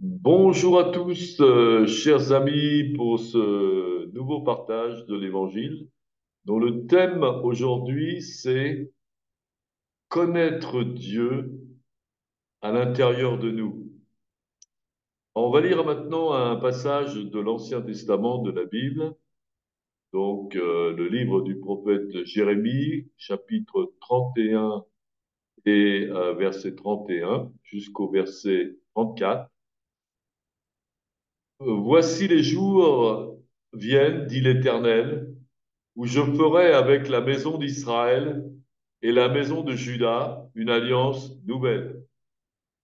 Bonjour à tous, chers amis, pour ce nouveau partage de l'Évangile, dont le thème aujourd'hui, c'est connaître Dieu à l'intérieur de nous. On va lire maintenant un passage de l'Ancien Testament de la Bible, donc le livre du prophète Jérémie, chapitre 31 et verset 31 jusqu'au verset 34. Voici les jours viennent, dit l'Éternel, où je ferai avec la maison d'Israël et la maison de Juda une alliance nouvelle.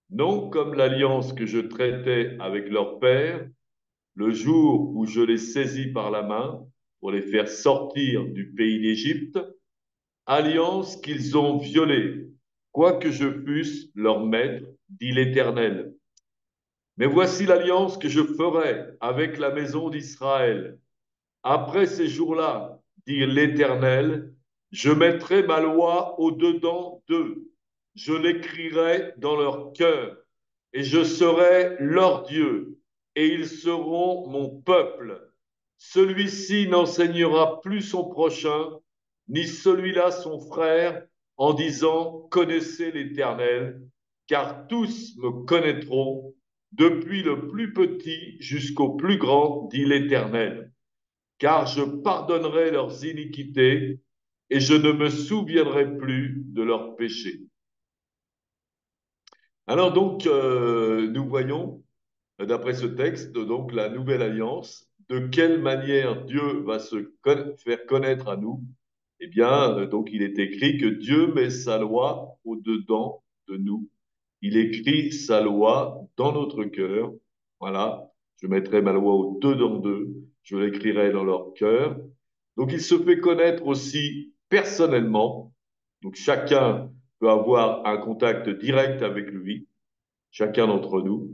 Non comme l'alliance que je traitais avec leur père le jour où je les saisis par la main pour les faire sortir du pays d'Égypte, alliance qu'ils ont violée, quoique je fusse leur maître, dit l'Éternel. Mais voici l'alliance que je ferai avec la maison d'Israël. Après ces jours-là, dit l'Éternel, je mettrai ma loi au-dedans d'eux, je l'écrirai dans leur cœur, et je serai leur Dieu, et ils seront mon peuple. Celui-ci n'enseignera plus son prochain, ni celui-là son frère, en disant, connaissez l'Éternel, car tous me connaîtront, depuis le plus petit jusqu'au plus grand, dit l'Éternel, car je pardonnerai leurs iniquités et je ne me souviendrai plus de leurs péchés. Alors donc, nous voyons, d'après ce texte, donc la nouvelle alliance, de quelle manière Dieu va faire connaître à nous. Eh bien, donc il est écrit que Dieu met sa loi au-dedans de nous. Il écrit sa loi dans notre cœur. Voilà, je mettrai ma loi au-dedans d'eux, je l'écrirai dans leur cœur. Donc il se fait connaître aussi personnellement. Donc chacun peut avoir un contact direct avec lui, chacun d'entre nous.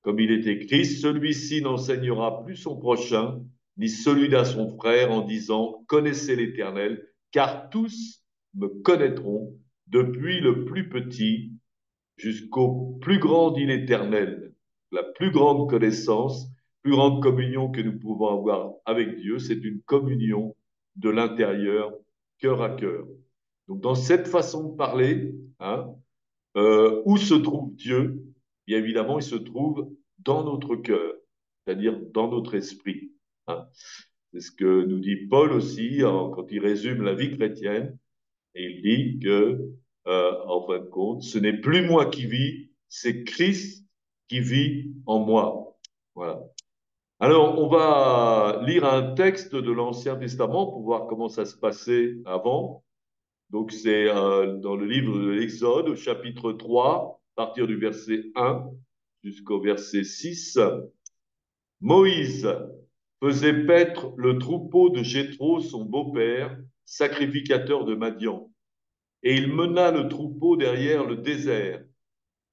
Comme il est écrit, celui-ci n'enseignera plus son prochain, ni celui d'à son frère, en disant, connaissez l'Éternel, car tous me connaîtront, depuis le plus petit jusqu'au plus grand, dit l'Éternel. La plus grande connaissance, plus grande communion que nous pouvons avoir avec Dieu, c'est une communion de l'intérieur, cœur à cœur. Donc dans cette façon de parler, où se trouve Dieu? Bien évidemment, il se trouve dans notre cœur, c'est-à-dire dans notre esprit. Hein. C'est ce que nous dit Paul aussi quand il résume la vie chrétienne. Et il dit que, en fin de compte, ce n'est plus moi qui vis, c'est Christ qui vit en moi. Voilà. Alors, on va lire un texte de l'Ancien Testament pour voir comment ça se passait avant. Donc, c'est dans le livre de l'Exode, au chapitre 3, à partir du verset 1 jusqu'au verset 6. Moïse faisait paître le troupeau de Jéthro, son beau-père, sacrificateur de Madian. Et il mena le troupeau derrière le désert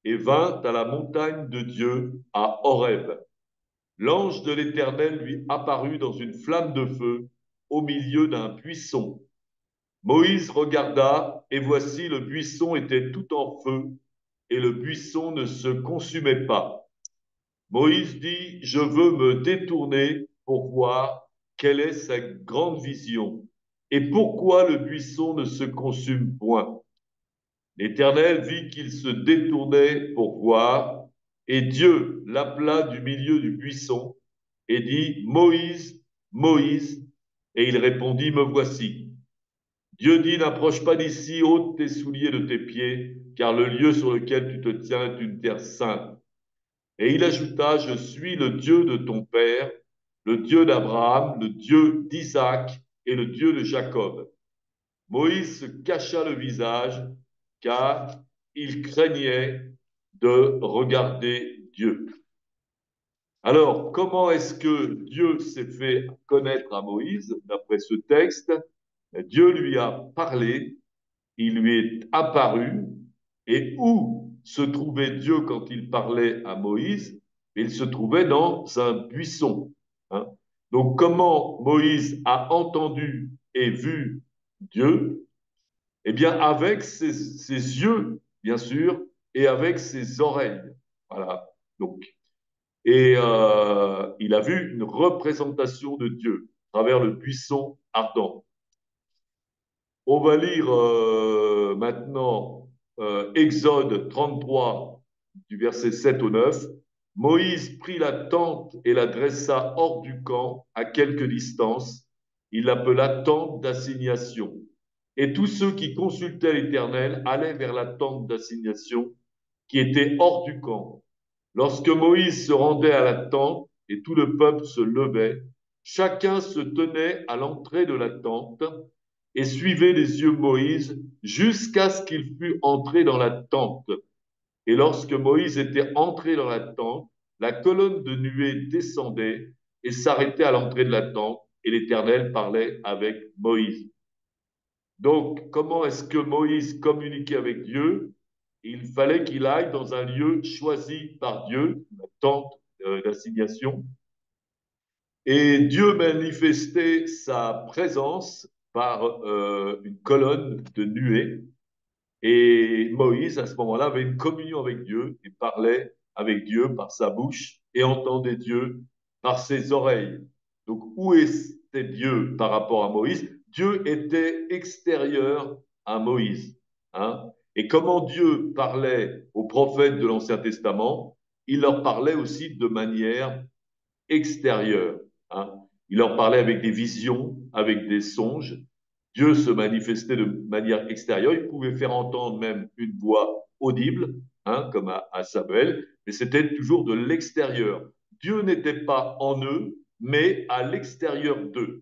et vint à la montagne de Dieu, à Horeb. L'ange de l'Éternel lui apparut dans une flamme de feu au milieu d'un buisson. Moïse regarda, et voici le buisson était tout en feu, et le buisson ne se consumait pas. Moïse dit, je veux me détourner pour voir quelle est sa grande vision, et pourquoi le buisson ne se consume point. L'Éternel vit qu'il se détournait pour voir, et Dieu l'appela du milieu du buisson et dit, Moïse, Moïse, et il répondit, me voici. Dieu dit, n'approche pas d'ici, ôte tes souliers de tes pieds, car le lieu sur lequel tu te tiens est une terre sainte. Et il ajouta, je suis le Dieu de ton père, le Dieu d'Abraham, le Dieu d'Isaac et le Dieu de Jacob. Moïse se cacha le visage, car il craignait de regarder Dieu. Alors, comment est-ce que Dieu s'est fait connaître à Moïse, d'après ce texte? Dieu lui a parlé, il lui est apparu, et où se trouvait Dieu quand il parlait à Moïse? Il se trouvait dans un buisson. Hein. Donc, comment Moïse a entendu et vu Dieu? Eh bien, avec ses yeux, bien sûr, et avec ses oreilles. Voilà. Donc, Et il a vu une représentation de Dieu à travers le buisson ardent. On va lire maintenant Exode 33 du verset 7 au 9. Moïse prit la tente et la dressa hors du camp à quelque distance. Il l'appela tente d'assignation. Et tous ceux qui consultaient l'Éternel allaient vers la tente d'assignation qui était hors du camp. Lorsque Moïse se rendait à la tente et tout le peuple se levait, chacun se tenait à l'entrée de la tente et suivait les yeux Moïse jusqu'à ce qu'il fût entré dans la tente. Et lorsque Moïse était entré dans la tente, la colonne de nuée descendait et s'arrêtait à l'entrée de la tente, et l'Éternel parlait avec Moïse. Donc, comment est-ce que Moïse communiquait avec Dieu? Il fallait qu'il aille dans un lieu choisi par Dieu, la tente d'assignation, et Dieu manifestait sa présence par une colonne de nuée. Et Moïse, à ce moment-là, avait une communion avec Dieu et parlait avec Dieu par sa bouche et entendait Dieu par ses oreilles. Donc, où était Dieu par rapport à Moïse? Dieu était extérieur à Moïse. Hein? Et comment Dieu parlait aux prophètes de l'Ancien Testament, il leur parlait aussi de manière extérieure. Hein? Il leur parlait avec des visions, avec des songes. Dieu se manifestait de manière extérieure. Il pouvait faire entendre même une voix audible, hein, comme à Samuel, mais c'était toujours de l'extérieur. Dieu n'était pas en eux, mais à l'extérieur d'eux.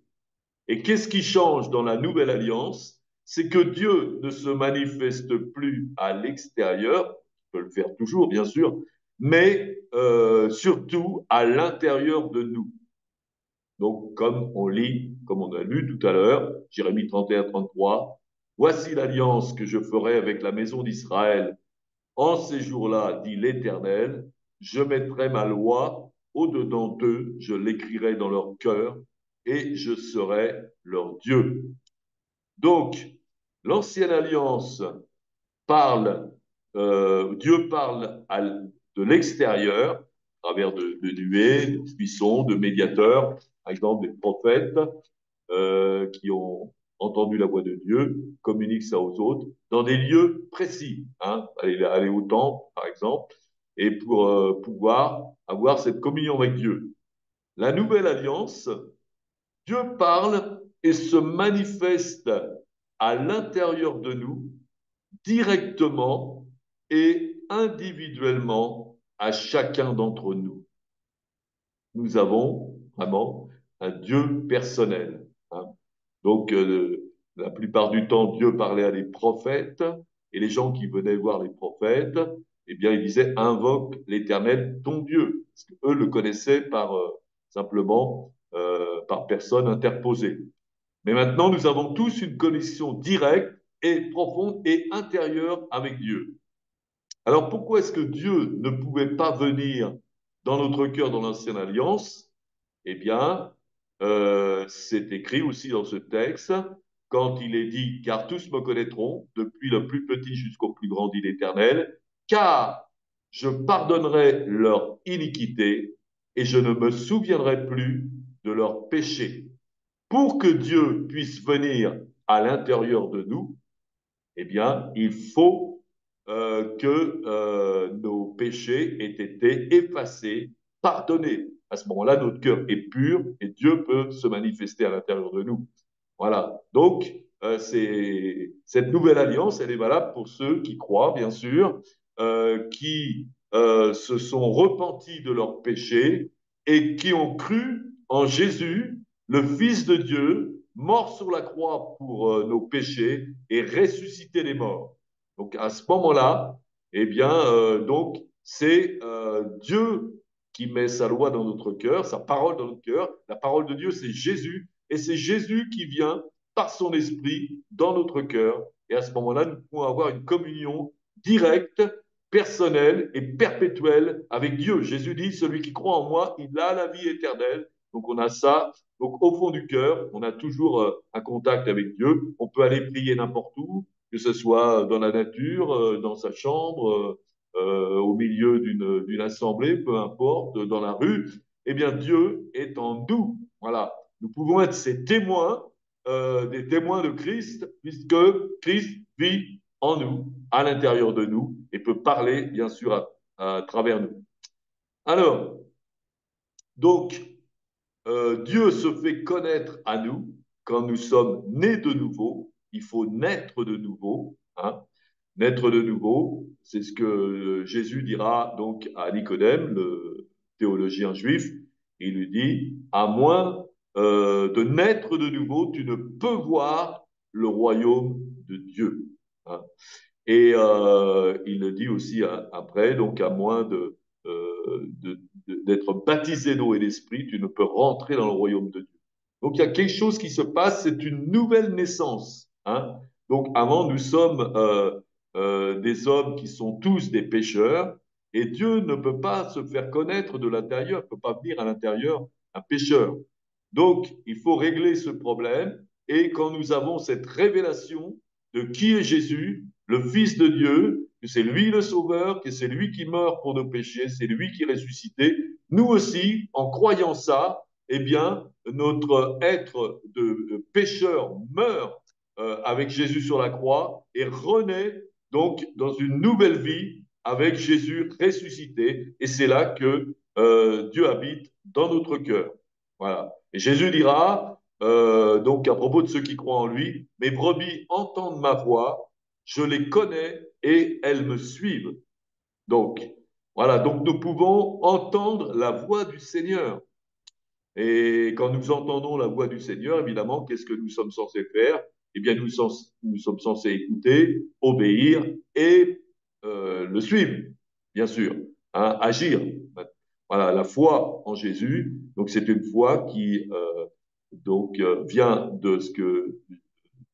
Et qu'est-ce qui change dans la nouvelle alliance? C'est que Dieu ne se manifeste plus à l'extérieur, il peut le faire toujours, bien sûr, mais surtout à l'intérieur de nous. Donc, comme on lit, comme on a lu tout à l'heure, Jérémie 31-33, voici l'alliance que je ferai avec la maison d'Israël. En ces jours-là, dit l'Éternel, je mettrai ma loi au-dedans d'eux, je l'écrirai dans leur cœur et je serai leur Dieu. Donc, l'ancienne alliance parle, Dieu parle de l'extérieur, à travers de nuées, de buissons, de médiateurs, par exemple des prophètes qui ont entendu la voix de Dieu, communiquent ça aux autres, dans des lieux précis, hein, aller au temple, par exemple, et pour pouvoir avoir cette communion avec Dieu. La nouvelle alliance, Dieu parle et se manifeste à l'intérieur de nous directement et individuellement à chacun d'entre nous. Nous avons vraiment un Dieu personnel. Hein. Donc, la plupart du temps, Dieu parlait à des prophètes et les gens qui venaient voir les prophètes, eh bien, ils disaient invoque l'Éternel, ton Dieu, parce qu'eux le connaissaient par simplement par personne interposée. Mais maintenant, nous avons tous une connexion directe et profonde et intérieure avec Dieu. Alors pourquoi est-ce que Dieu ne pouvait pas venir dans notre cœur dans l'ancienne alliance? Eh bien, c'est écrit aussi dans ce texte, quand il est dit, car tous me connaîtront, depuis le plus petit jusqu'au plus grand, dit l'Éternel, car je pardonnerai leur iniquité et je ne me souviendrai plus de leurs péchés. Pour que Dieu puisse venir à l'intérieur de nous, eh bien, il faut que nos péchés aient été effacés, pardonnés. À ce moment-là, notre cœur est pur et Dieu peut se manifester à l'intérieur de nous. Voilà. Donc, cette nouvelle alliance, elle est valable pour ceux qui croient, bien sûr, qui se sont repentis de leurs péchés et qui ont cru en Jésus, le Fils de Dieu, mort sur la croix pour nos péchés et ressuscité les morts. Donc, à ce moment-là, eh bien, donc, c'est Dieu qui met sa loi dans notre cœur, sa parole dans notre cœur. La parole de Dieu, c'est Jésus. Et c'est Jésus qui vient par son esprit dans notre cœur. Et à ce moment-là, nous pouvons avoir une communion directe, personnelle et perpétuelle avec Dieu. Jésus dit, celui qui croit en moi, il a la vie éternelle. Donc on a ça. Donc au fond du cœur, on a toujours un contact avec Dieu. On peut aller prier n'importe où, que ce soit dans la nature, dans sa chambre, au milieu d'une assemblée, peu importe, dans la rue, eh bien Dieu est en nous. Voilà. Nous pouvons être ces témoins, des témoins de Christ, puisque Christ vit en nous, à l'intérieur de nous, et peut parler, bien sûr, à travers nous. Alors, donc, Dieu se fait connaître à nous quand nous sommes nés de nouveau. Il faut naître de nouveau. Hein. Naître de nouveau, c'est ce que Jésus dira donc à Nicodème, le théologien juif. Il lui dit, à moins de naître de nouveau, tu ne peux voir le royaume de Dieu. Hein. Et il le dit aussi après, donc à moins d'être baptisé d'eau et d'esprit, tu ne peux rentrer dans le royaume de Dieu. Donc il y a quelque chose qui se passe, c'est une nouvelle naissance. Hein. Donc avant, nous sommes des hommes qui sont tous des pécheurs, et Dieu ne peut pas se faire connaître de l'intérieur, ne peut pas venir à l'intérieur un pécheur. Donc il faut régler ce problème, et quand nous avons cette révélation de qui est Jésus, le Fils de Dieu, que c'est lui le Sauveur, que c'est lui qui meurt pour nos péchés, c'est lui qui est ressuscité. Nous aussi, en croyant ça, eh bien, notre être de pécheur meurt avec Jésus sur la croix et renaît donc dans une nouvelle vie avec Jésus ressuscité. Et c'est là que Dieu habite dans notre cœur. Voilà. Et Jésus dira, donc à propos de ceux qui croient en lui, mes brebis entendent ma voix, je les connais et elles me suivent. Donc, voilà, donc nous pouvons entendre la voix du Seigneur. Et quand nous entendons la voix du Seigneur, évidemment, qu'est-ce que nous sommes censés faire? Eh bien, nous sommes censés écouter, obéir et le suivre, bien sûr, hein, agir. Voilà, la foi en Jésus, donc c'est une foi qui vient de ce que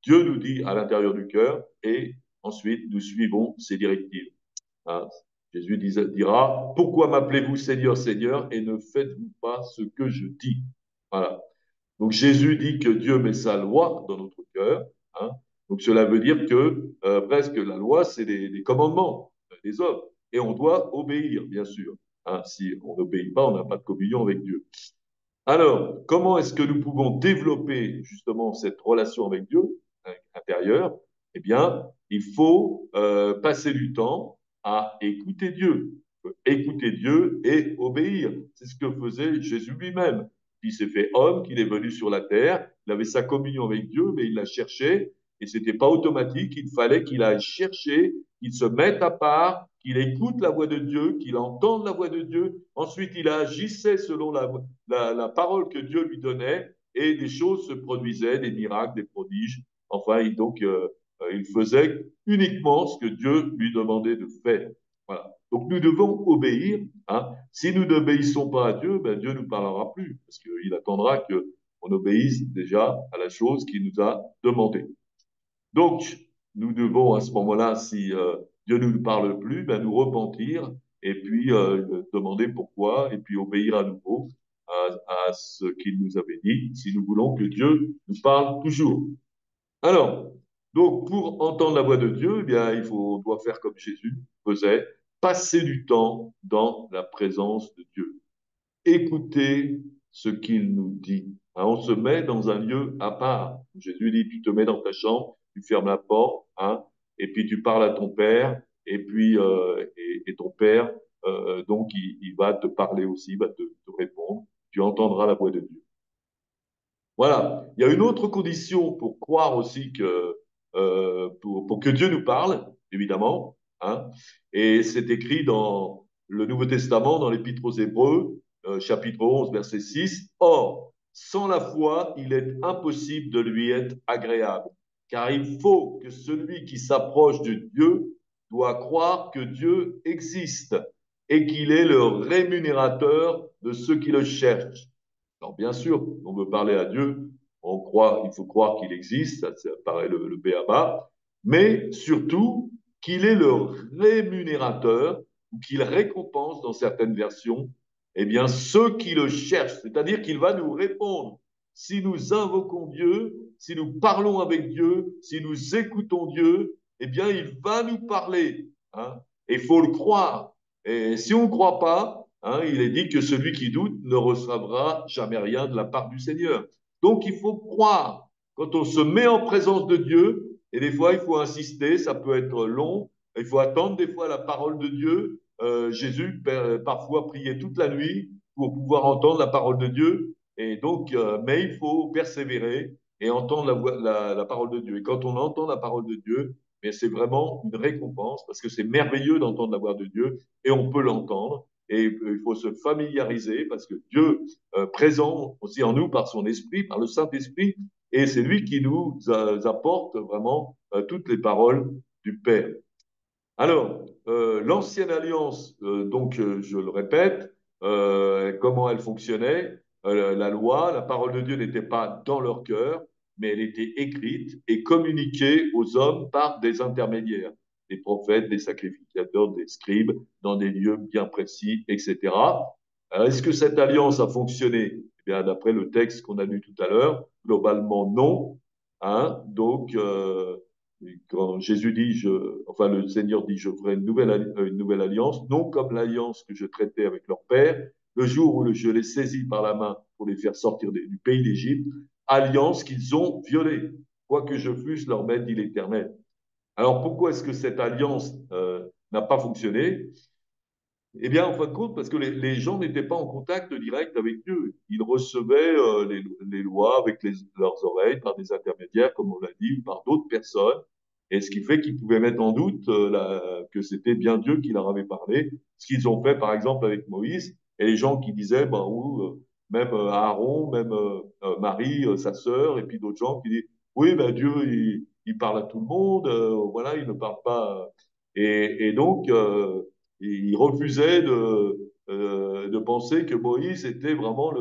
Dieu nous dit à l'intérieur du cœur et ensuite nous suivons ses directives. Hein. Jésus dira, pourquoi m'appelez-vous Seigneur, Seigneur, et ne faites-vous pas ce que je dis? Voilà. Donc Jésus dit que Dieu met sa loi dans notre cœur. Hein. Donc cela veut dire que presque la loi, c'est des commandements des hommes. Et on doit obéir, bien sûr. Hein. Si on n'obéit pas, on n'a pas de communion avec Dieu. Alors, comment est-ce que nous pouvons développer justement cette relation avec Dieu intérieure? Eh bien, il faut passer du temps à écouter Dieu. Écouter Dieu et obéir. C'est ce que faisait Jésus lui-même. Il s'est fait homme, qu'il est venu sur la terre, il avait sa communion avec Dieu, mais il la cherchait et c'était pas automatique. Il fallait qu'il aille chercher, qu'il se mette à part, qu'il écoute la voix de Dieu, qu'il entende la voix de Dieu. Ensuite, il agissait selon la parole que Dieu lui donnait et des choses se produisaient, des miracles, des prodiges. Enfin, il faisait uniquement ce que Dieu lui demandait de faire. Voilà. Donc nous devons obéir. Hein. Si nous n'obéissons pas à Dieu, ben Dieu ne nous parlera plus, parce qu'il attendra qu'on obéisse déjà à la chose qu'il nous a demandé. Donc, nous devons à ce moment-là, si Dieu ne nous parle plus, ben, nous repentir et puis demander pourquoi et puis obéir à nouveau à ce qu'il nous avait dit, si nous voulons que Dieu nous parle toujours. Alors, donc pour entendre la voix de Dieu, eh bien, on doit faire comme Jésus faisait, passer du temps dans la présence de Dieu. Écouter ce qu'il nous dit. Hein, on se met dans un lieu à part. Jésus dit, tu te mets dans ta chambre, tu fermes la porte, hein, et puis tu parles à ton père, et puis et ton père, donc il va te parler aussi, il va te répondre. Tu entendras la voix de Dieu. Voilà. Il y a une autre condition pour croire aussi que pour que Dieu nous parle, évidemment, hein, et c'est écrit dans le Nouveau Testament, dans l'Épître aux Hébreux, chapitre 11, verset 6. Or, sans la foi, il est impossible de lui être agréable, car il faut que celui qui s'approche de Dieu doit croire que Dieu existe et qu'il est le rémunérateur de ceux qui le cherchent. Alors bien sûr, on veut parler à Dieu, il faut croire qu'il existe, ça paraît le b.a.-ba, mais surtout qu'il est le rémunérateur ou qu'il récompense dans certaines versions, eh bien ceux qui le cherchent, c'est-à-dire qu'il va nous répondre. Si nous invoquons Dieu, si nous parlons avec Dieu, si nous écoutons Dieu, eh bien il va nous parler. Hein. Et il faut le croire. Et si on ne croit pas, hein, il est dit que celui qui doute ne recevra jamais rien de la part du Seigneur. Donc il faut croire. Quand on se met en présence de Dieu, et des fois il faut insister, ça peut être long, il faut attendre des fois la parole de Dieu. Jésus parfois priait toute la nuit pour pouvoir entendre la parole de Dieu. Et donc, mais il faut persévérer et entendre la parole de Dieu. Et quand on entend la parole de Dieu, mais c'est vraiment une récompense parce que c'est merveilleux d'entendre la voix de Dieu et on peut l'entendre. Et il faut se familiariser parce que Dieu présent aussi en nous par son esprit, par le Saint-Esprit, et c'est lui qui nous apporte vraiment toutes les paroles du Père. Alors, l'ancienne alliance, donc je le répète, comment elle fonctionnait, la loi, la parole de Dieu n'était pas dans leur cœur, mais elle était écrite et communiquée aux hommes par des intermédiaires, des prophètes, des sacrificateurs, des scribes, dans des lieux bien précis, etc. Alors, est-ce que cette alliance a fonctionné? Eh bien, d'après le texte qu'on a lu tout à l'heure, globalement non. Hein? Donc, quand Jésus dit, enfin le Seigneur dit, je ferai une nouvelle alliance, non comme l'alliance que je traitais avec leur père, le jour où je les saisis par la main pour les faire sortir du pays d'Égypte, alliance qu'ils ont violée, quoique je fusse leur maître, dit l'Éternel. Alors pourquoi est-ce que cette alliance n'a pas fonctionné? Eh bien, en fin de compte, parce que les gens n'étaient pas en contact direct avec Dieu. Ils recevaient les lois avec leurs oreilles par des intermédiaires, comme on l'a dit, ou par d'autres personnes. Et ce qui fait qu'ils pouvaient mettre en doute que c'était bien Dieu qui leur avait parlé. Ce qu'ils ont fait, par exemple, avec Moïse. Et les gens qui disaient, ben, ou, même Aaron, même Marie, sa sœur, et puis d'autres gens qui disent, oui, ben, Dieu, il parle à tout le monde. Voilà, il ne parle pas. Et donc, il refusait de penser que Moïse était vraiment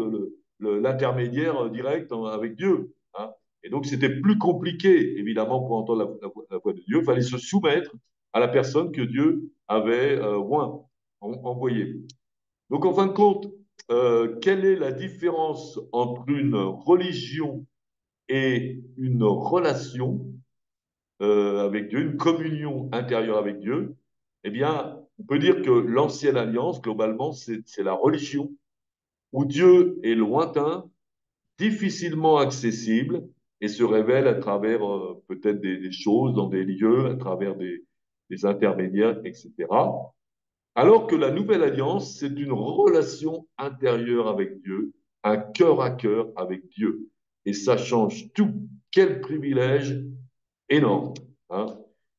l'intermédiaire direct avec Dieu. Hein. Et donc, c'était plus compliqué, évidemment, pour entendre la voix de Dieu. Il fallait se soumettre à la personne que Dieu avait envoyée. Donc, en fin de compte, quelle est la différence entre une religion et une relation avec Dieu, une communion intérieure avec Dieu? Eh bien, on peut dire que l'ancienne alliance, globalement, c'est la religion où Dieu est lointain, difficilement accessible et se révèle à travers peut-être des choses dans des lieux, à travers des intermédiaires, etc. Alors que la nouvelle alliance, c'est une relation intérieure avec Dieu, un cœur à cœur avec Dieu. Et ça change tout. Quel privilège énorme. Hein.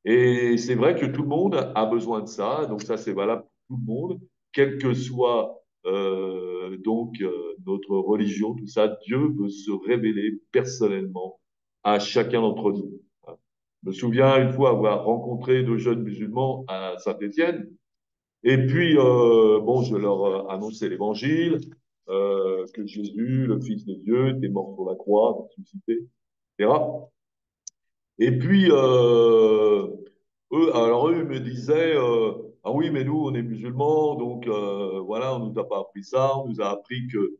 Et c'est vrai que tout le monde a besoin de ça, donc ça c'est valable pour tout le monde, quelle que soit notre religion, tout ça, Dieu veut se révéler personnellement à chacun d'entre nous. Hein. Je me souviens une fois avoir rencontré deux jeunes musulmans à Saint-Étienne, et puis bon, je leur annonçais l'évangile, que Jésus, le Fils de Dieu, était mort sur la croix, ressuscité, etc. Et puis, eux me disaient, ah oui, mais nous, on est musulmans, donc voilà, on nous a pas appris ça, on nous a appris que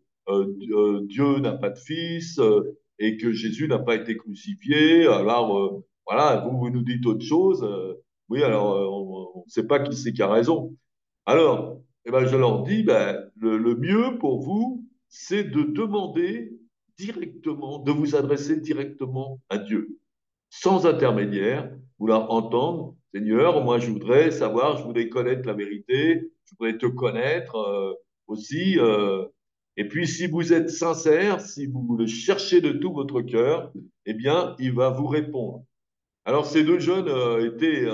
Dieu n'a pas de fils et que Jésus n'a pas été crucifié. Alors, voilà, vous nous dites autre chose. Oui, alors, on ne sait pas qui c'est qui a raison. Alors, eh ben, je leur dis, ben, le mieux pour vous, c'est de demander directement, de vous adresser directement à Dieu sans intermédiaire, vouloir entendre, Seigneur, moi je voudrais savoir, je voudrais connaître la vérité, je voudrais te connaître aussi. Et puis si vous êtes sincère, si vous le cherchez de tout votre cœur, eh bien, il va vous répondre. Alors ces deux jeunes étaient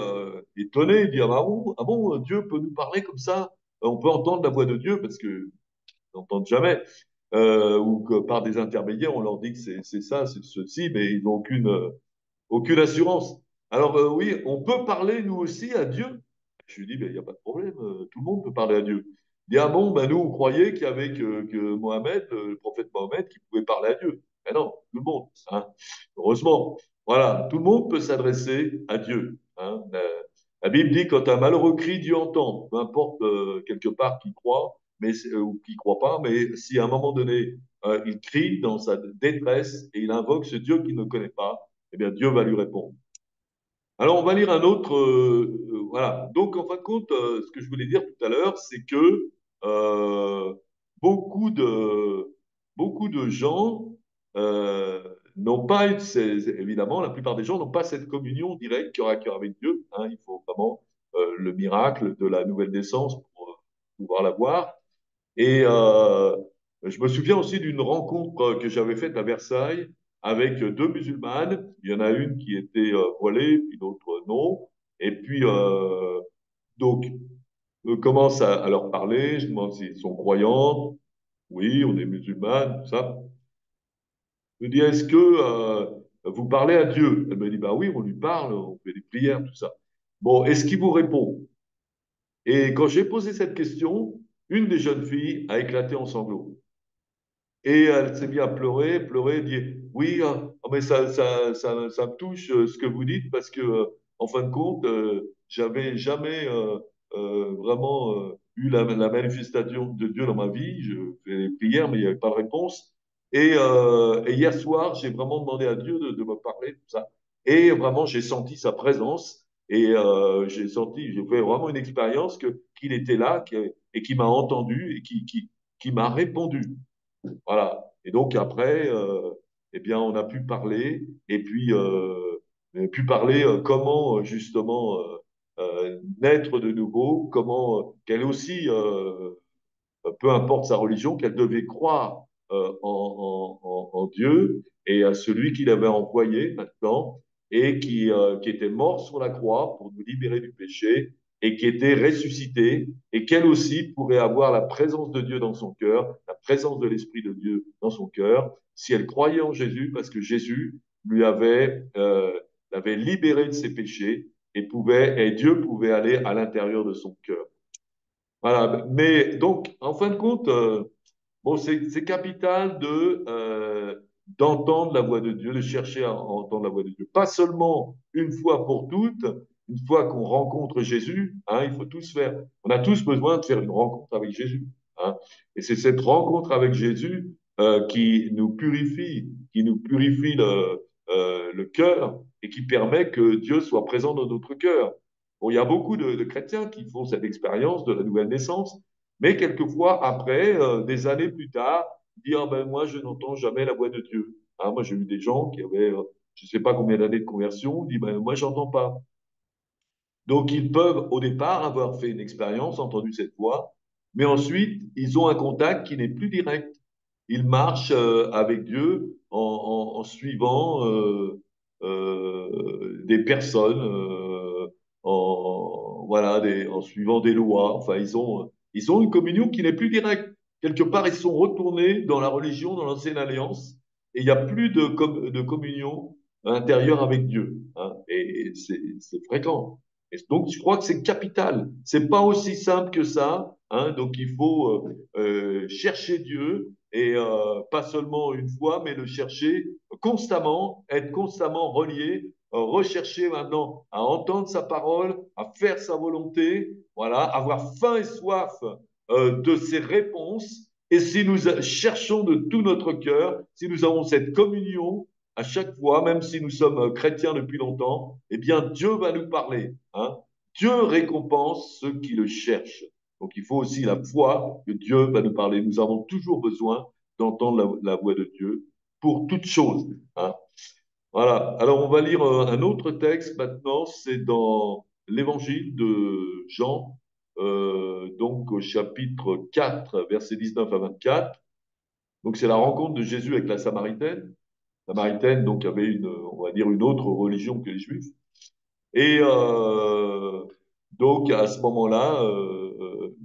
étonnés, ils disent, ah bon, Dieu peut nous parler comme ça? On peut entendre la voix de Dieu parce que n'entendent jamais. Ou que par des intermédiaires, on leur dit que c'est ça, c'est ceci, mais ils n'ont aucune assurance. Alors oui, on peut parler nous aussi à Dieu. Je lui dis, ben, il n'y a pas de problème, tout le monde peut parler à Dieu. Il dit, ah bon, ben, nous, on croyait qu'il y avait que Mohamed, le prophète Mohamed, qui pouvait parler à Dieu. Mais non, tout le monde. Hein. Heureusement. Voilà, tout le monde peut s'adresser à Dieu. Hein. La Bible dit, quand un malheureux crie, Dieu entend. Peu importe quelque part qui croit ou qui croit pas, mais si à un moment donné, il crie dans sa détresse et il invoque ce Dieu qu'il ne connaît pas, eh bien, Dieu va lui répondre. Alors, on va lire un autre. Voilà. Donc, en fin de compte, ce que je voulais dire tout à l'heure, c'est que euh, beaucoup de, beaucoup de gens n'ont pas, évidemment, la plupart des gens n'ont pas cette communion directe cœur à cœur avec Dieu. Hein. Il faut vraiment le miracle de la nouvelle naissance pour pouvoir l'avoir. Et je me souviens aussi d'une rencontre que j'avais faite à Versailles avec deux musulmanes. Il y en a une qui était voilée, puis l'autre non. Et puis, donc, je commence à leur parler. Je demande s'ils sont croyants. Oui, on est musulmans, tout ça. Je me dis, est-ce que vous parlez à Dieu? Elle me dit, bah oui, on lui parle, on fait des prières, tout ça. Bon, est-ce qu'il vous répond? Et quand j'ai posé cette question, une des jeunes filles a éclaté en sanglots. Et elle s'est mise à pleurer, pleurer, dire oui, mais ça me touche ce que vous dites parce que, en fin de compte, j'avais jamais vraiment eu la manifestation de Dieu dans ma vie. Je fais des prières, mais il n'y avait pas de réponse. Et hier soir, j'ai vraiment demandé à Dieu de me parler, tout ça. Et vraiment, j'ai senti sa présence et j'ai fait vraiment une expérience qu'il était là et qui m'a entendu et qui m'a répondu. Voilà. Et donc après, eh bien, on a pu parler et pu parler comment justement naître de nouveau, comment qu'elle aussi peu importe sa religion, qu'elle devait croire en Dieu et à celui qu'il avait envoyé maintenant et qui était mort sur la croix pour nous libérer du péché et qui était ressuscité et qu'elle aussi pourrait avoir la présence de Dieu dans son cœur, la présence de l'Esprit de Dieu dans son cœur, si elle croyait en Jésus, parce que Jésus lui l'avait libéré de ses péchés et Dieu pouvait aller à l'intérieur de son cœur. Voilà. Mais donc, en fin de compte, bon, c'est capital d'entendre la voix de Dieu, de chercher à entendre la voix de Dieu. Pas seulement une fois pour toutes, une fois qu'on rencontre Jésus, hein, il faut tous faire. On a tous besoin de faire une rencontre avec Jésus. Hein. Et c'est cette rencontre avec Jésus qui nous purifie le cœur et qui permet que Dieu soit présent dans notre cœur. Bon, il y a beaucoup de chrétiens qui font cette expérience de la nouvelle naissance, mais quelquefois, après, des années plus tard, dire, ah ben, moi, je n'entends jamais la voix de Dieu. Hein, moi, j'ai eu des gens qui avaient, je ne sais pas combien d'années de conversion, dit, ben, moi, j'entends pas. Donc, ils peuvent, au départ, avoir fait une expérience, entendu cette voix, mais ensuite, ils ont un contact qui n'est plus direct. Ils marchent avec Dieu en suivant des personnes, voilà, en suivant des lois. Enfin, ils ont une communion qui n'est plus directe. Quelque part, ils sont retournés dans la religion, dans l'ancienne alliance, et il n'y a plus de communion intérieure avec Dieu. Hein, et c'est fréquent. Et donc, je crois que c'est capital. C'est pas aussi simple que ça. Hein, donc, il faut chercher Dieu et pas seulement une fois, mais le chercher constamment, être constamment relié, rechercher maintenant à entendre sa parole, à faire sa volonté, voilà, avoir faim et soif de ses réponses. Et si nous cherchons de tout notre cœur, si nous avons cette communion à chaque fois, même si nous sommes chrétiens depuis longtemps, eh bien Dieu va nous parler. Hein. Dieu récompense ceux qui le cherchent. Donc il faut aussi la foi que Dieu va nous parler. Nous avons toujours besoin d'entendre la voix de Dieu pour toute chose. Hein. Voilà. Alors on va lire un autre texte maintenant. C'est dans l'Évangile de Jean, donc au chapitre 4, versets 19 à 24. Donc c'est la rencontre de Jésus avec la Samaritaine. La Samaritaine donc avait on va dire une autre religion que les Juifs. Et donc, à ce moment-là,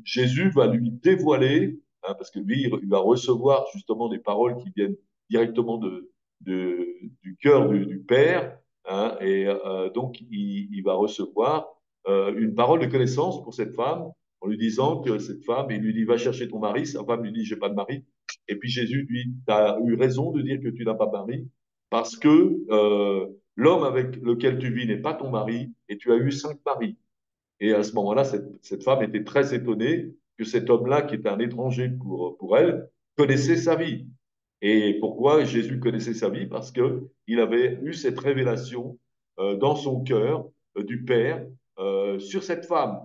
Jésus va lui dévoiler, hein, parce que lui, il va recevoir justement des paroles qui viennent directement du cœur du Père, hein, et donc il va recevoir une parole de connaissance pour cette femme, en lui disant que cette femme, il lui dit, va chercher ton mari, sa femme lui dit, j'ai pas de mari, et puis Jésus lui, tu as eu raison de dire que tu n'as pas de mari, parce que l'homme avec lequel tu vis n'est pas ton mari et tu as eu 5 maris. Et à ce moment-là, cette femme était très étonnée que cet homme-là, qui était un étranger pour elle, connaissait sa vie. Et pourquoi Jésus connaissait sa vie? Parce que il avait eu cette révélation dans son cœur du Père sur cette femme.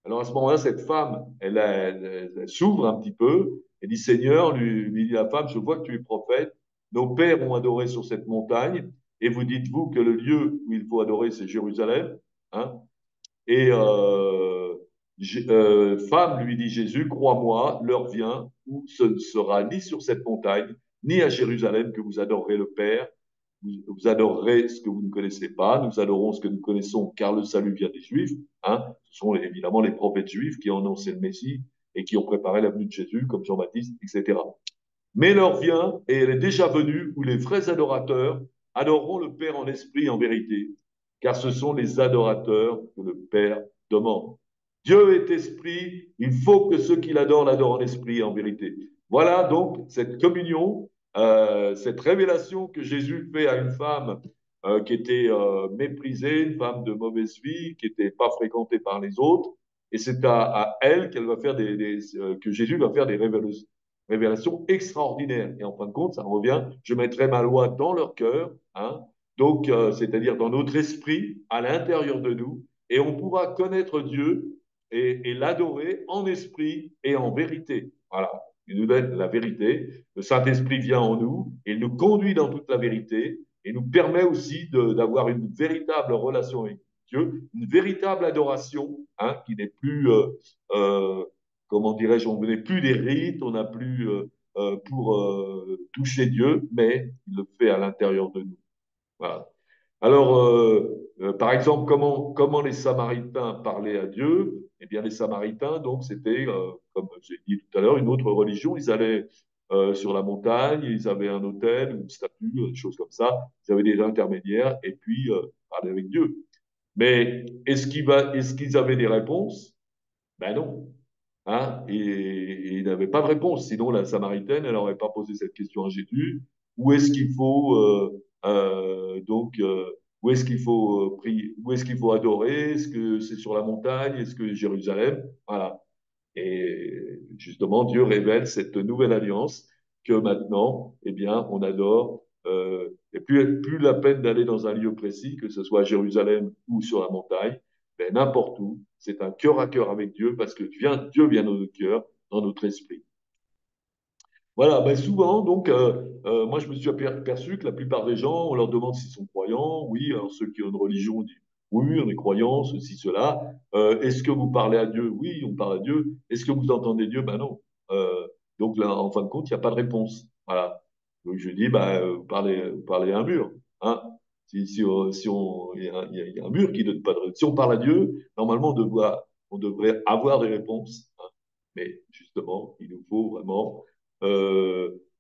Alors à ce moment-là, cette femme, elle s'ouvre un petit peu et dit, Seigneur, lui dit la femme, je vois que tu es prophète. Nos pères ont adoré sur cette montagne et vous dites-vous que le lieu où il faut adorer, c'est Jérusalem, hein? Et femme, lui dit Jésus, crois-moi, l'heure vient où ce ne sera ni sur cette montagne, ni à Jérusalem que vous adorerez le Père. Vous adorerez ce que vous ne connaissez pas, nous adorons ce que nous connaissons, car le salut vient des Juifs. Hein. Ce sont évidemment les prophètes juifs qui ont annoncé le Messie et qui ont préparé la venue de Jésus, comme Jean-Baptiste, etc. Mais l'heure vient, et elle est déjà venue, où les vrais adorateurs adoreront le Père en esprit et en vérité, car ce sont les adorateurs que le Père demande. Dieu est esprit, il faut que ceux qui l'adorent l'adorent en esprit et en vérité. Voilà donc cette communion, cette révélation que Jésus fait à une femme qui était méprisée, une femme de mauvaise vie, qui n'était pas fréquentée par les autres, et c'est à elle qu'elle va faire que Jésus va faire des révélations extraordinaires. Et en fin de compte, ça revient, je mettrai ma loi dans leur cœur, hein, donc c'est-à-dire dans notre esprit, à l'intérieur de nous, et on pourra connaître Dieu et l'adorer en esprit et en vérité. Voilà, il nous donne la vérité. Le Saint-Esprit vient en nous et il nous conduit dans toute la vérité et nous permet aussi d'avoir une véritable relation avec Dieu, une véritable adoration, hein, qui n'est plus, comment dirais-je, on n'est plus des rites, on n'a plus pour toucher Dieu, mais il le fait à l'intérieur de nous. Voilà. Alors, par exemple, comment les Samaritains parlaient à Dieu? Eh bien, les Samaritains, donc, c'était, comme j'ai dit tout à l'heure, une autre religion. Ils allaient sur la montagne, ils avaient un autel, une statue, des choses comme ça. Ils avaient des intermédiaires et puis parlaient avec Dieu. Mais est-ce qu'ils avaient des réponses? Ben non. Hein, et il n'avait pas de réponse. Sinon, la Samaritaine, elle n'aurait pas posé cette question à Jésus. Où est-ce qu'il faut où est-ce qu'il faut prier, où est-ce qu'il faut adorer? Est-ce que c'est sur la montagne? Est-ce que Jérusalem? Voilà. Et justement, Dieu révèle cette nouvelle alliance que maintenant, eh bien, on adore. Et plus la peine d'aller dans un lieu précis, que ce soit à Jérusalem ou sur la montagne, ben, n'importe où. C'est un cœur à cœur avec Dieu parce que Dieu vient dans notre cœur, dans notre esprit. Voilà, ben souvent, donc, moi je me suis aperçu que la plupart des gens, on leur demande s'ils sont croyants. Oui, alors ceux qui ont une religion disent oui, on est croyants, ceci, cela. Est-ce que vous parlez à Dieu? Oui, on parle à Dieu. Est-ce que vous entendez Dieu? Ben non. Donc là, en fin de compte, il n'y a pas de réponse. Voilà. Donc je dis, vous parlez à un mur. Hein. Il y a un mur qui donne pas de réponse. Si on parle à Dieu, normalement, on devrait avoir des réponses. Hein. Mais justement, il nous faut vraiment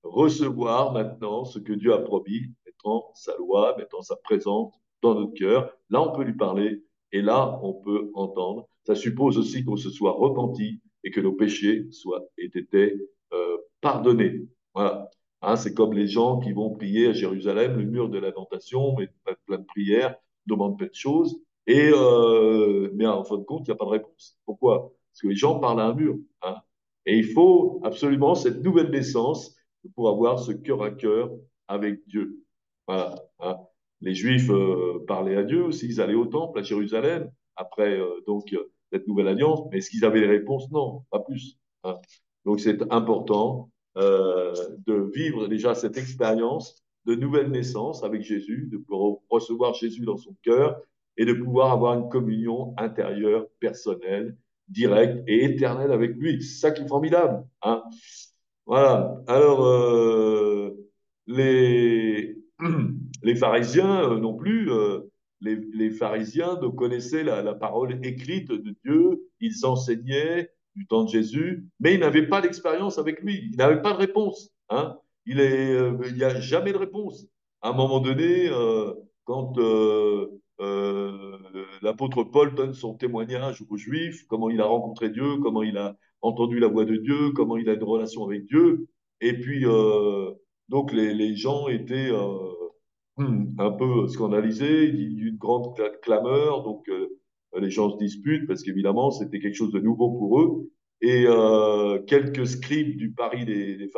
recevoir maintenant ce que Dieu a promis, mettant sa loi, mettant sa présence dans notre cœur. Là, on peut lui parler et là, on peut entendre. Ça suppose aussi qu'on se soit repenti et que nos péchés aient été pardonnés. Voilà. Hein, c'est comme les gens qui vont prier à Jérusalem, le mur de lamentation, mais plein de prières, demandent plein de choses. Mais en fin de compte, il n'y a pas de réponse. Pourquoi? Parce que les gens parlent à un mur. Hein. Et il faut absolument cette nouvelle naissance pour avoir ce cœur à cœur avec Dieu. Voilà. Hein. Les Juifs parlaient à Dieu aussi, ils allaient au temple à Jérusalem après cette nouvelle alliance, mais est-ce qu'ils avaient les réponses? Non, pas plus. Hein. Donc c'est important de vivre déjà cette expérience de nouvelle naissance avec Jésus, de pouvoir recevoir Jésus dans son cœur et de pouvoir avoir une communion intérieure, personnelle, directe et éternelle avec lui. C'est ça qui est formidable. Hein. Voilà. Alors, les, les pharisiens non plus, les pharisiens donc, connaissaient la parole écrite de Dieu, ils enseignaient du temps de Jésus, mais ils n'avaient pas d'expérience avec lui, ils n'avaient pas de réponse. Hein. Il n'y a jamais de réponse. À un moment donné, quand l'apôtre Paul donne son témoignage aux Juifs, comment il a rencontré Dieu, comment il a entendu la voix de Dieu, comment il a une relation avec Dieu, et puis donc les gens étaient un peu scandalisés, il y a eu une grande clameur, donc les gens se disputent parce qu'évidemment c'était quelque chose de nouveau pour eux. Et quelques scribes du parti des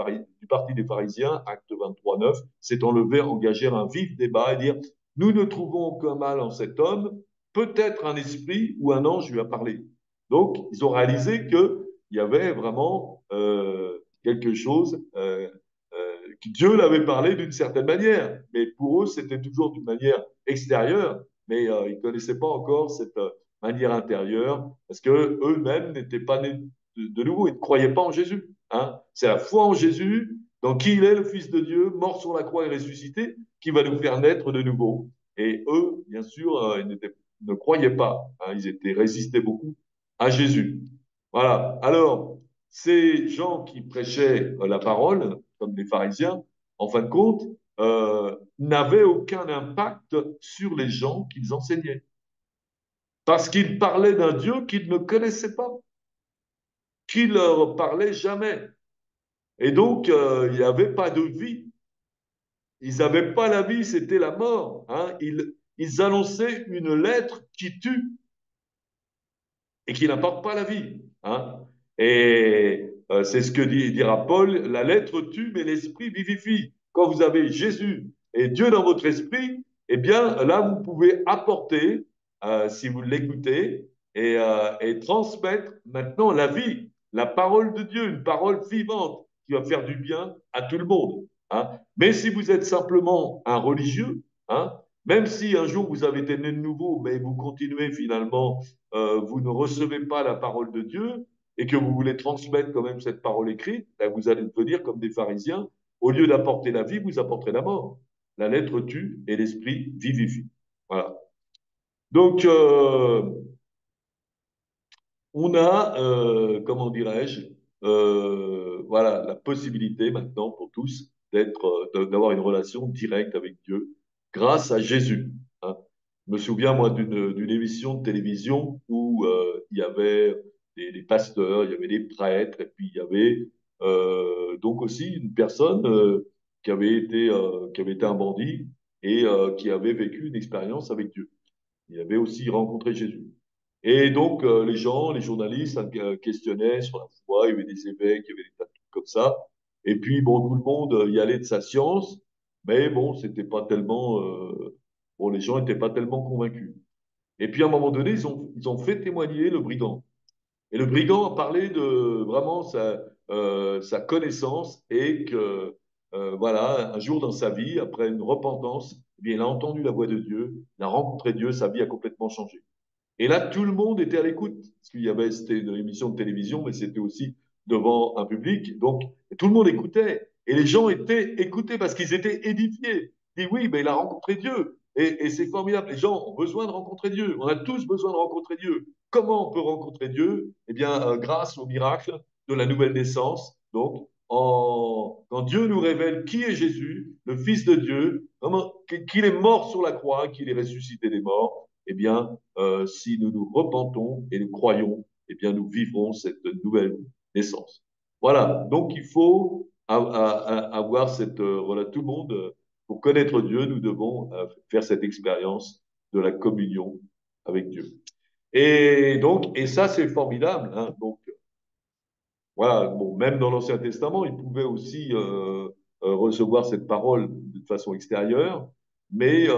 pharisiens, acte 23-9, s'étant levés, engagèrent un vif débat et dire, nous ne trouvons aucun mal en cet homme, peut-être un esprit ou un ange lui a parlé. Donc, ils ont réalisé qu'il y avait vraiment quelque chose, que Dieu l'avait parlé d'une certaine manière, mais pour eux, c'était toujours d'une manière extérieure, mais ils ne connaissaient pas encore cette manière intérieure, parce que eux-mêmes n'étaient pas nés de nouveau, ils ne croyaient pas en Jésus. Hein. C'est la foi en Jésus, dans qui il est le Fils de Dieu, mort sur la croix et ressuscité, qui va nous faire naître de nouveau. Et eux, bien sûr, ne croyaient pas. Hein, ils étaient résistaient beaucoup à Jésus. Voilà. Alors, ces gens qui prêchaient la parole, comme les pharisiens, en fin de compte, n'avaient aucun impact sur les gens qu'ils enseignaient. Parce qu'ils parlaient d'un Dieu qu'ils ne connaissaient pas, qui leur parlait jamais. Et donc, il n'y avait pas de vie. Ils n'avaient pas la vie, c'était la mort. Hein. Ils annonçaient une lettre qui tue et qui n'apporte pas la vie. Hein. Et c'est ce que dira Paul, la lettre tue, mais l'esprit vivifie. Quand vous avez Jésus et Dieu dans votre esprit, eh bien là, vous pouvez apporter, si vous l'écoutez, et transmettre maintenant la vie, la parole de Dieu, une parole vivante qui va faire du bien à tout le monde. Hein. Mais si vous êtes simplement un religieux, hein, même si un jour vous avez été né de nouveau, mais vous continuez finalement vous ne recevez pas la parole de Dieu et que vous voulez transmettre quand même cette parole écrite, ben vous allez devenir comme des pharisiens. Au lieu d'apporter la vie, vous apporterez la mort. La lettre tue et l'esprit vivifie. Voilà. Donc, on a, comment dirais-je, voilà, la possibilité maintenant pour tous d'avoir une relation directe avec Dieu grâce à Jésus. Hein. Je me souviens, moi, d'une émission de télévision où il y avait des pasteurs, il y avait des prêtres, et puis il y avait donc aussi une personne qui avait été un bandit et qui avait vécu une expérience avec Dieu. Il avait aussi rencontré Jésus. Et donc, les gens, les journalistes questionnaient sur la foi, il y avait des évêques, il y avait des tas de trucs comme ça. Et puis, bon, tout le monde y allait de sa science, mais bon, c'était pas tellement, bon, les gens n'étaient pas tellement convaincus. Et puis, à un moment donné, ils ont fait témoigner le brigand. Et le brigand a parlé de vraiment sa connaissance et que, voilà, un jour dans sa vie, après une repentance, eh bien, il a entendu la voix de Dieu, il a rencontré Dieu, sa vie a complètement changé. Et là, tout le monde était à l'écoute. Parce qu'il y avait, c'était une émission de télévision, mais c'était aussi devant un public. Donc, tout le monde écoutait. Et les gens étaient écoutés parce qu'ils étaient édifiés. Ils disent, oui, mais il a rencontré Dieu. Et c'est formidable. Les gens ont besoin de rencontrer Dieu. On a tous besoin de rencontrer Dieu. Comment on peut rencontrer Dieu? Eh bien, grâce au miracle de la nouvelle naissance. Donc, quand Dieu nous révèle qui est Jésus, le Fils de Dieu, qu'il est mort sur la croix, qu'il est ressuscité des morts, eh bien, si nous nous repentons et nous croyons, eh bien, nous vivrons cette nouvelle naissance. Voilà. Donc, il faut avoir cette, voilà, tout le monde, pour connaître Dieu, nous devons faire cette expérience de la communion avec Dieu. Et donc, et ça, c'est formidable. Hein. Donc, voilà, bon, même dans l'Ancien Testament, ils pouvaient aussi recevoir cette parole de façon extérieure, mais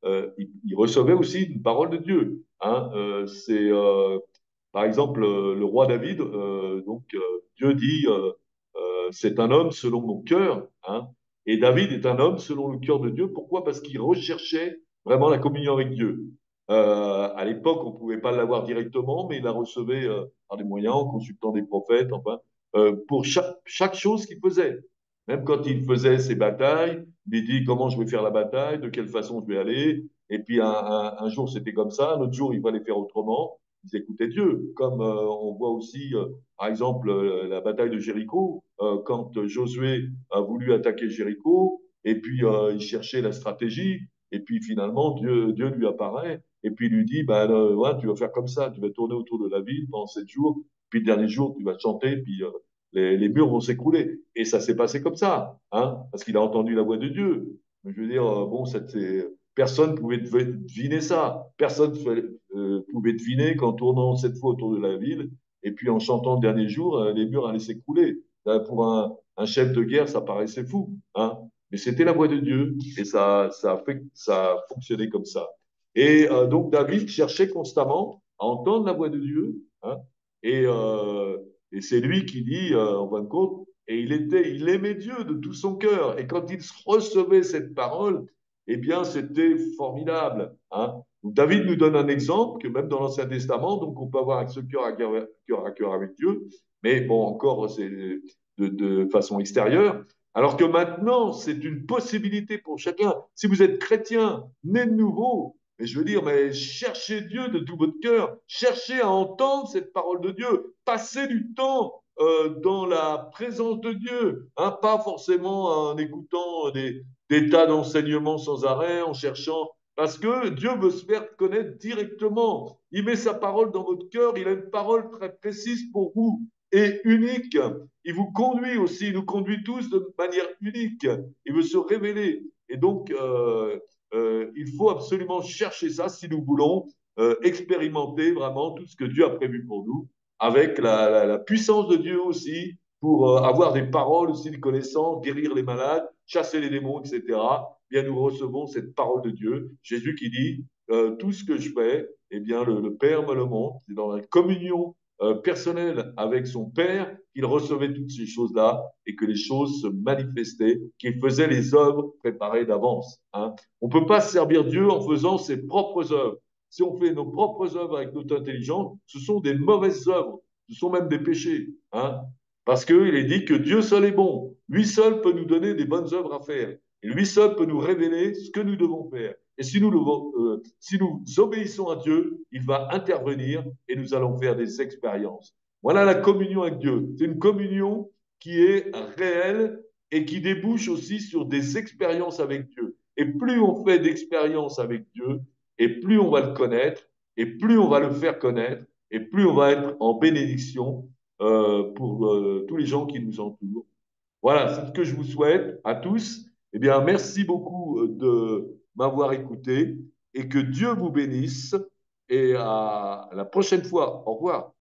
ils recevaient aussi une parole de Dieu. Hein. Par exemple, le roi David, Dieu dit, c'est un homme selon mon cœur. Hein. Et David est un homme selon le cœur de Dieu. Pourquoi? Parce qu'il recherchait vraiment la communion avec Dieu. À l'époque, on ne pouvait pas l'avoir directement, mais il la recevait par des moyens, en consultant des prophètes, enfin, pour chaque chose qu'il faisait. Même quand il faisait ses batailles, il dit comment je vais faire la bataille, de quelle façon je vais aller. Et puis un jour c'était comme ça, un autre jour il fallait faire autrement. Ils écoutaient Dieu. Comme on voit aussi, par exemple, la bataille de Jéricho, quand Josué a voulu attaquer Jéricho, et puis il cherchait la stratégie, et puis finalement Dieu lui apparaît et puis il lui dit, bah, ouais, tu vas faire comme ça, tu vas tourner autour de la ville pendant 7 jours, puis le dernier jour, tu vas chanter, puis les murs vont s'écrouler. Et ça s'est passé comme ça, hein, parce qu'il a entendu la voix de Dieu. Je veux dire, bon, personne pouvait deviner ça. Personne pouvait deviner qu'en tournant 7 fois autour de la ville, et puis en chantant le dernier jour, les murs allaient s'écrouler. Pour un chef de guerre, ça paraissait fou, hein. Mais c'était la voix de Dieu, et ça a fonctionné comme ça. Et donc David cherchait constamment à entendre la voix de Dieu, hein, et, euh, et c'est lui qui dit, en fin de compte, et il aimait Dieu de tout son cœur. Et quand il recevait cette parole, eh bien, c'était formidable, hein. Donc, David nous donne un exemple que même dans l'Ancien Testament, donc on peut avoir ce cœur à cœur avec Dieu, mais bon, encore c'est de façon extérieure. Alors que maintenant, c'est une possibilité pour chacun. Si vous êtes chrétien, né de nouveau, mais je veux dire, mais cherchez Dieu de tout votre cœur, cherchez à entendre cette parole de Dieu, passez du temps dans la présence de Dieu, hein, pas forcément en écoutant des tas d'enseignements sans arrêt, en cherchant, parce que Dieu veut se faire connaître directement. Il met sa parole dans votre cœur, il a une parole très précise pour vous et unique. Il vous conduit aussi, il nous conduit tous de manière unique. Il veut se révéler. Et donc, il faut absolument chercher ça si nous voulons expérimenter vraiment tout ce que Dieu a prévu pour nous, avec la puissance de Dieu aussi, pour avoir des paroles aussi, des connaissances, guérir les malades, chasser les démons, etc. Bien, nous recevons cette parole de Dieu. Jésus qui dit, tout ce que je fais, eh bien, le Père me le montre. C'est dans la communion personnelle avec son Père qu'il recevait toutes ces choses-là et que les choses se manifestaient, qu'il faisait les œuvres préparées d'avance, hein. On ne peut pas servir Dieu en faisant ses propres œuvres. Si on fait nos propres œuvres avec notre intelligence, ce sont des mauvaises œuvres, ce sont même des péchés, hein. Parce qu'il est dit que Dieu seul est bon. Lui seul peut nous donner des bonnes œuvres à faire. Et lui seul peut nous révéler ce que nous devons faire. Et si nous obéissons à Dieu, il va intervenir et nous allons faire des expériences. Voilà la communion avec Dieu. C'est une communion qui est réelle et qui débouche aussi sur des expériences avec Dieu. Et plus on fait d'expériences avec Dieu, et plus on va le connaître, et plus on va le faire connaître, et plus on va être en bénédiction pour tous les gens qui nous entourent. Voilà, c'est ce que je vous souhaite à tous. Eh bien, merci beaucoup de m'avoir écouté et que Dieu vous bénisse. Et à la prochaine fois. Au revoir.